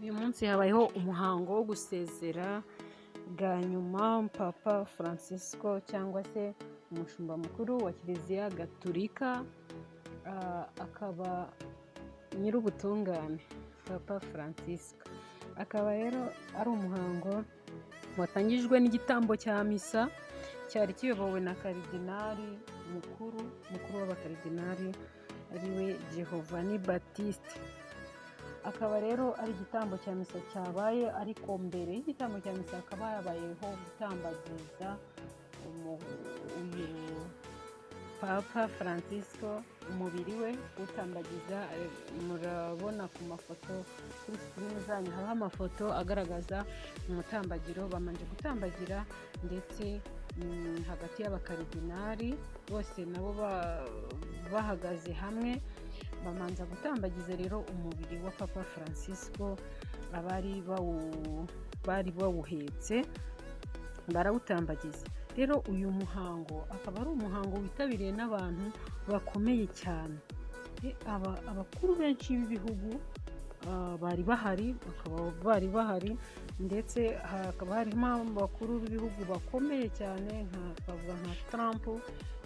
Uyu munsi habayeho umuhango wo gusezera bwa nyuma Papa Francisco cyangwa se umushumba mukuru wa Kiliziya Gatulika, akaba nyir'ubutungane Papa Francisco. Akaba rero ari umuhango watangijwe n'igitambo cya misa cyari kiyobowe na karidinali mukuru w'abakaridinali ariwe Giovanni Battista. Akaba rero ari igitambo cya misa cyabaye, ariko mbere y'igitambo cya misa hakaba habayeho gutambagiza uyu Papa Francisco umubiri we, gutambagiza. Murabona ku mafoto kuri sikirini zanyu hariho amafoto agaragaza umutambagiro. Bamanje gutambagira ndetse hagati y'abakaridinali bose nabo bahagaze hamwe, bamanza gutambagiza rero umubiri wa Papa Francisco. bari bawuhetse barawutambagiza. Rero uyu muhango akaba ari umuhango witabiriye n'abantu bakomeye cyane. Abakuru benshi b'ibihugu bari bahari, ndetse hakaba harimo abakuru b'ibihugu bakomeye cyane twavuga nka Trump,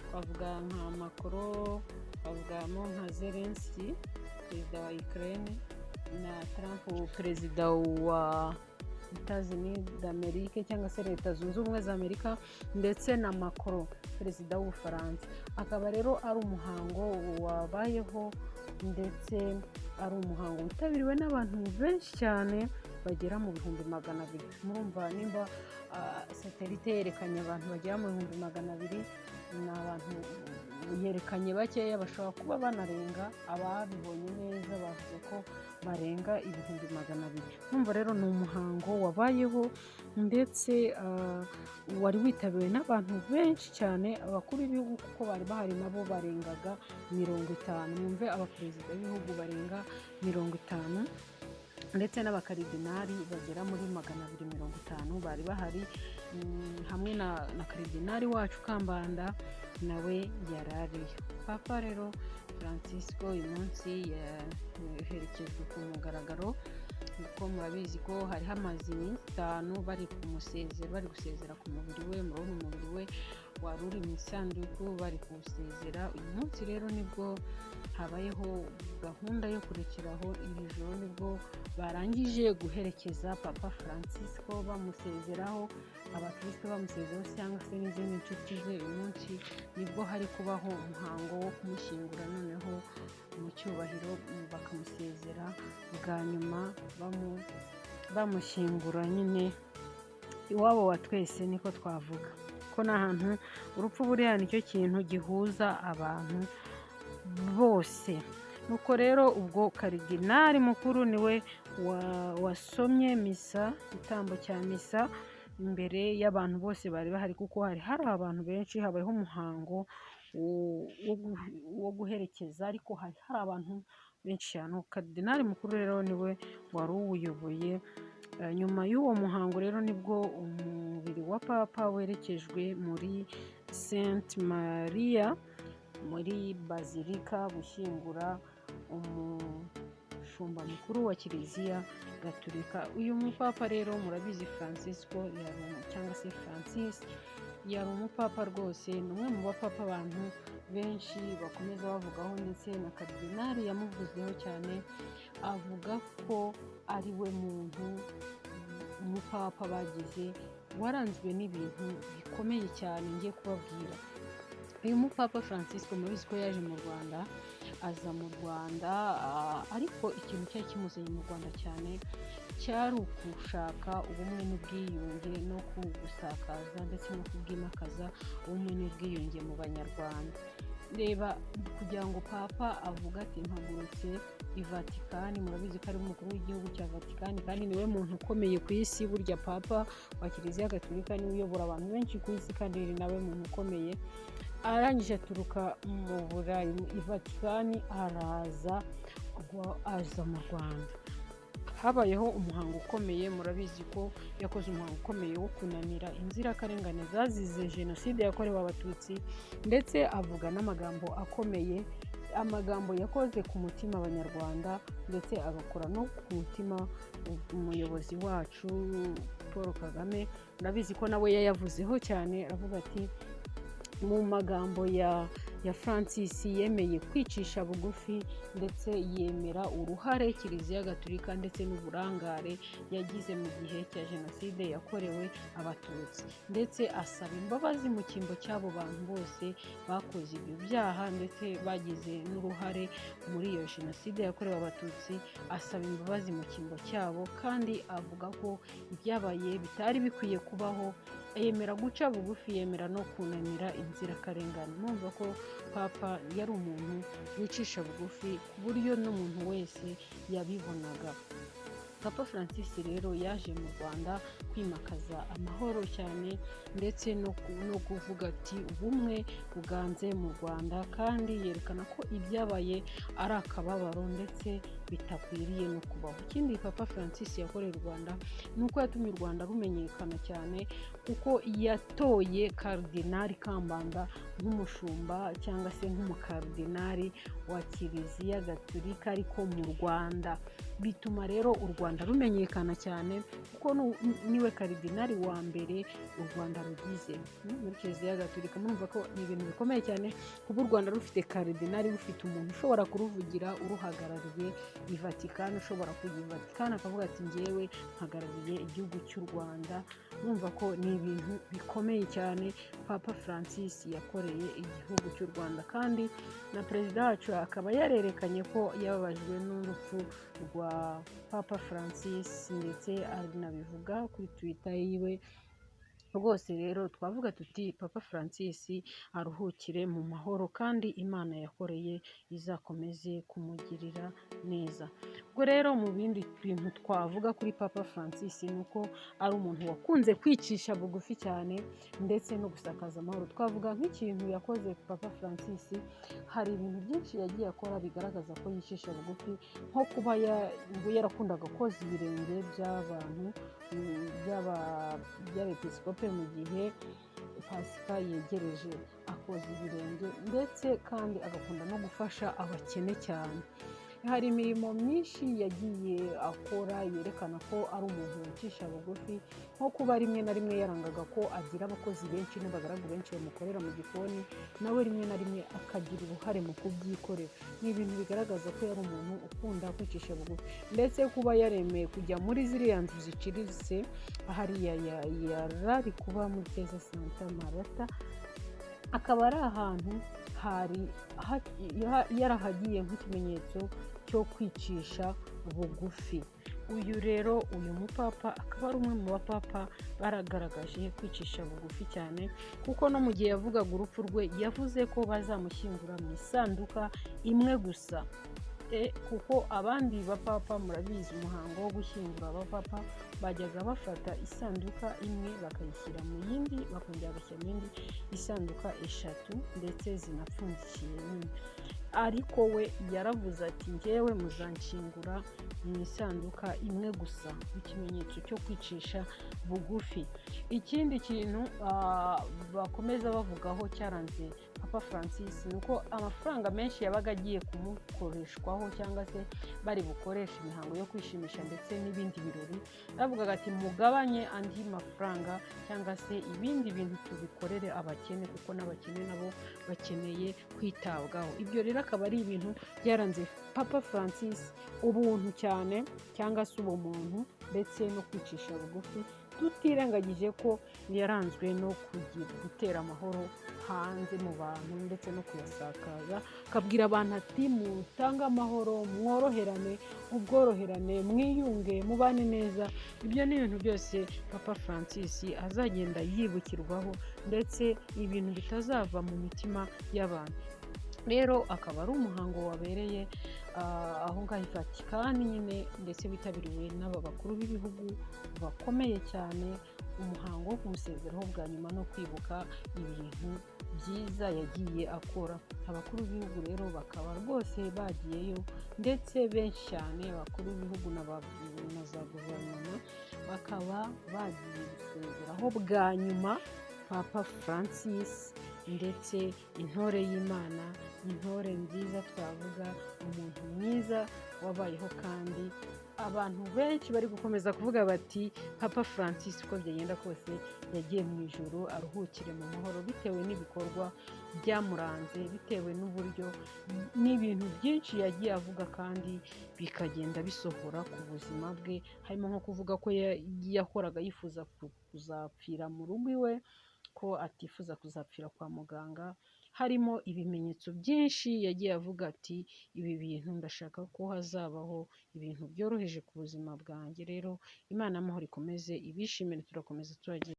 twavuga nka Macron, twavugamo nka Zelensky perezida wa Ukraine, na Trump perezida wa Etats-Unis d'Amerique cyangwa se Leta Zunze Ubumwe za Amerika, ndetse na Macron perezida w'Ubufaransa. Akaba rero ari umuhango wabayeho, ndetse ari umuhango witabiriwe n'abantu benshi cyane bagera mu bihumbi 200. Murumva nimba satelite yerekanye abantu bagera mu bihumbi 200, ni abantu yerekanye bakeya, bashobora kuba banarenga. Ababibonye neza bavuze ko barenga ibihumbi 200. Numva rero ni umuhango wabayeho, ndetse wari witabiriwe n'abantu benshi cyane. Abakuru b'ibihugu kuko bari bahari nabo barengaga 50. Mwumve abaperezida b'ibihugu barenga 50, ndetse n'abakaridinali bagera muri 250 bari bahari, hamwe na karidinali wacu Kambanda nawe yarariyo. Papa rero Francisco uyu munsi yaherekejwe ku mugaragaro, kuko murabizi ko hari hamaze iminsi 5 bari gusezera ku mubiri we. Murabona umubiri we wari uri mu isanduku bari kuwusezera. Uyu munsi rero nibwo habayeho gahunda yo kurekeraho iri joro, nibwo barangije guherekeza Papa Francisco bamusezeraho, abakristo bamusezeraho cyangwa se n'izindi nshuti ze. Uyu munsi nibwo hari kubaho umuhango wo kumushyingura, noneho mu cyubahiro bakamusezera bwa nyuma, bamushyingura nyine iwabo wa twese, niko twavuga ko n'ahantu urupfu buriya nicyo kintu gihuza abantu bose. Nuko rero ubwo karidinali mukuru niwe wasomye misa, igitambo cya misa imbere y'abantu bose bari bahari, kuko hari abantu benshi. Habayeho umuhango wo guherekeza, ariko hari abantu benshi cyane. Karidinali mukuru rero niwe wari uwuyoboye. Nyuma y'uwo muhango rero nibwo umubiri wa Papa werekejwe muri Sainte Maria, muri Bazilika, gushyingura umushumba mukuru wa Kiliziya Gatulika. Uyu mupapa rero murabizi Francisco cyangwa se Francis yari umupapa rwose, ni umwe mu bapapa abantu benshi bakomeza bavugaho, ndetse na karidinali yamuvuzeho cyane, avuga ko ari we muntu umupapa bagize waranzwe n'ibintu bikomeye cyane ngiye kubabwira. Uyu mupapa Francisco murabizi ko yaje mu Rwanda, aza mu Rwanda, ariko ikintu cyari kimuzanye mu Rwanda cyane cyari ukushaka ubumwe n'ubwiyunge, no gusakaza ndetse no kubwimakaza ubumwe n'ubwiyunge mu Banyarwanda. Reba, kugira ngo Papa avuga ati mpagurutse i Vatikani, murabizi ko ari umukuru w'igihugu cya Vatikani, kandi niwe muntu ukomeye ku isi. Burya Papa wa Kiliziya Gatulika niwe uyobora abantu benshi ku isi, kandi ni nawe muntu ukomeye. Arangije aturuka mu Burayi i Vatikani, aza mu Rwanda. Habayeho umuhango ukomeye, murabizi ko yakoze umuhango ukomeye wo kunamira inzirakarengane zazize jenoside yakorewe Abatutsi, ndetse avuga n'amagambo akomeye amagambo yakoze ku mutima abanyarwanda ndetse agakora no ku mutima umuyobozi wacu Paul Kagame. Ndabizi ko nawe yayavuzeho cyane, aravuga ati mu magambo ya Francis yemeye kwicisha bugufi ndetse yemera uruhare Kiliziya Gatolika ndetse n'uburangare yagize mu gihe cya Jenoside yakorewe Abatutsi, ndetse asaba imbabazi mu cyimbo cy'abo bantu bose bakoze ibyo byaha ndetse bagize n'uruhare muri iyo Jenoside yakorewe Abatutsi. Asaba imbabazi mu cyimbo cyabo kandi avuga ko ibyabaye bitari bikwiye kubaho. Yemera guca bugufi, yemera no kunamira inzirakarengane. Numva ko Papa yari umuntu wicisha bugufi ku buryo n'umuntu wese yabibonaga. Papa Francis rero yaje mu Rwanda kwimakaza amahoro cyane ndetse no kuvuga ati ubumwe buganze mu Rwanda, kandi yerekana ko ibyabaye ari akababaro ndetse bitakwiriye no kubaho. Ikindi Papa Francis yakoreye u Rwanda ni uko yatumye u Rwanda rumenyekana cyane, kuko yatoye Karidinali Kambanda nk'umushumba cyangwa se nk'umukardinali wa Kiliziya Gatolika ariko mu Rwanda. Bituma rero u Rwanda rumenyekana cyane kuko niwe karidinali wa mbere u Rwanda rugize muri Kiliziya Gatolika. Murumva ko ni ibintu bikomeye cyane kuba u Rwanda rufite karidinali, rufite umuntu ushobora kuruvugira uruhagarariye i Vatikani, ushobora kujya i Vatikani akavuga ati njyewe mpagarariye igihugu cy'u Rwanda. Murumva ko ni ibintu bikomeye cyane Papa Francis yakoreye igihugu cy'u Rwanda, kandi na perezida wacu akaba yarerekanye ko yababajwe n'urupfu rwa Papa Francis ndetse arinabivuga kuri Twitter yiwe. Rwose rero twavuga tuti Papa Francis aruhukire mu mahoro, kandi Imana yakoreye izakomeze kumugirira neza. Ubwo rero mu bindi bintu twavuga kuri Papa Francis ni uko ari umuntu wakunze kwicisha bugufi cyane ndetse no gusakaza amahoro. Twavuga nk'ikintu yakoze Papa Francis, hari ibintu byinshi yagiye akora bigaragaza ko yicisha bugufi, nko kuba yarakundaga koza ibirenge by'abantu by'abepiskope mu gihe Pasika yegereje, akoza ibirenge ndetse kandi agakunda no gufasha abakene cyane. Hari imirimo myinshi yagiye akora yerekana ko ari umuntu wicisha bugufi, nko kuba rimwe na rimwe yarangaga ko agira abakozi benshi n'abagaragu benshi bamukorera mu gikoni, nawe rimwe na rimwe akagira uruhare mu kubyikorera. Ni ibintu bigaragaza ko yari umuntu ukunda kwicisha bugufi, ndetse kuba yaremeye kujya muri ziriya nzu ziciriritse hariya yarari kuba muri Keza Santa Marta, akaba ari ahantu yarahagiye nk'ikimenyetso cyo kwicisha bugufi. Uyu mupapa akaba ari umwe mu bapapa baragaragaje kwicisha bugufi cyane, kuko no mu gihe yavugaga urupfu rwe yavuze ko bazamushyingura mu isanduka imwe gusa. Kuko abandi bapapa murabizi umuhango wo gushyingura abapapa bajyaga bafata isanduka imwe bakayishyira mu yindi, bakongera bagashyira mu yindi, isanduka eshatu ndetse zinapfundikiye nyine. Ariko we yaravuze ati njyewe muzanshyingura mu isanduka imwe gusa, ikimenyetso cyo kwicisha bugufi. Ikindi kintu bakomeza bavugaho cyaranze Papa Francis ni uko amafaranga menshi yabaga agiye kumukoreshwaho cyangwa se bari bukoresha imihango yo kwishimisha ndetse n'ibindi birori, bavugaga ati mugabanye andi mafaranga cyangwa se ibindi bintu tubikorere abakene, kuko n'abakene nabo bakeneye kwitabwaho. Ibyo rero akaba ari ibintu byaranze Papa Francis, ubuntu cyane cyangwa se ubumuntu ndetse no kwicisha bugufi, tutirengagije ko yaranzwe no gutera amahoro hanze mu bantu ndetse no kuyasakaza, akabwira abantu ati mutange amahoro, mworoherane, ubworoherane, mwiyunge, mubane neza. Ibyo ni ibintu byose Papa Francis azagenda yibukirwaho ndetse ibintu bitazava mu mitima y'abantu. Rero akaba ari umuhango wabereye aho ngaho i Vatikani nyine, ndetse witabiriwe n'aba bakuru b'ibihugu bakomeye cyane, umuhango wo kumusezeraho bwa nyuma no kwibuka ibintu byiza yagiye akora. Abakuru b'ibihugu rero bakaba rwose bagiyeyo, ndetse benshi cyane abakuru b'ibihugu na za guverinoma bakaba bagiye gusezeraho bwa nyuma Papa Francis. ndetse intore y'Imana, intore nziza twavuga, umuntu mwiza wabayeho, kandi abantu benshi bari gukomeza kuvuga bati Papa Francis uko byagenda kose yagiye mu ijuru, aruhukire mu mahoro, bitewe n'ibikorwa byamuranze, bitewe n'uburyo n'ibintu byinshi yagiye avuga kandi bikagenda bisohora ku buzima bwe, harimo nko kuvuga ko yahoraga yifuza kuzapfira mu rugo iwe, ko atifuza kuzapfira kwa muganga, harimo ibimenyetso byinshi yagiye avuga ati ibi bintu ndashaka ko hazabaho ibintu byoroheje ku buzima bwanjye. Rero Imana y'amahoro ikomeze ibishimire, turakomeza turagira